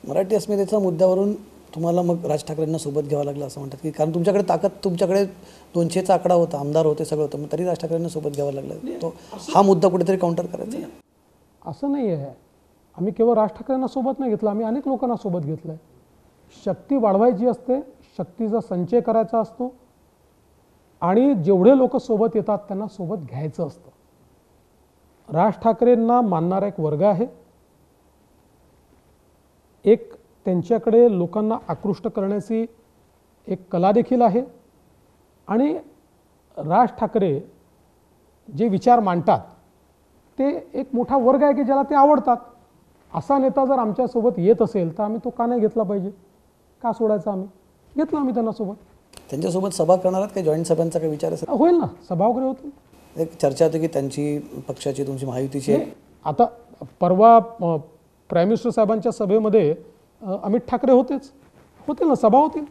मराठी अस्मितेच्या मुद्द्यावरून तुम्हाला मग राज ठाकरेंना सोबत घ्यावं लागलं असं म्हणतात की कारण तुमच्याकडे ताकद, तुमच्याकडे 200चा आकडा होता, आमदार होते, सगळं होतं, मग तरी राज ठाकरेंना सोबत घ्यावं लागलं. तो हा मुद्दा कुठेतरी काउंटर करायचा आहे. असं नाही आहे. आम्ही केवळ राज ठाकरेंना सोबत नाही घेतलं, आम्ही अनेक लोकांना सोबत घेतलं आहे. शक्ती वाढवायची असते, शक्तीचा संचय करायचा असतो आणि जेवढे लोक सोबत येतात त्यांना सोबत घ्यायचं असतं. राज ठाकरेंना मानणारा एक वर्ग आहे, एक त्यांच्याकडे लोकांना आकृष्ट करण्याची एक कला देखील आहे आणि राज ठाकरे जे विचार मांडतात ते एक मोठा वर्ग आहे की ज्याला ते आवडतात. असा नेता जर आमच्यासोबत येत असेल तर आम्ही तो का नाही घेतला पाहिजे, का सोडायचा? आम्ही घेतला, आम्ही त्यांना सोबत. त्यांच्यासोबत सभा करणार आहात काही जॉईंट सभांचा काही विचार असेल? होईल ना, सभा वगैरे होतील. एक चर्चा होती की त्यांची पक्षाची, तुमची महायुतीची आता परवा प्राईम मिनिस्टर साहेबांच्या सभेमध्ये अमित ठाकरे होतेच, होतील ना, सभा होतील.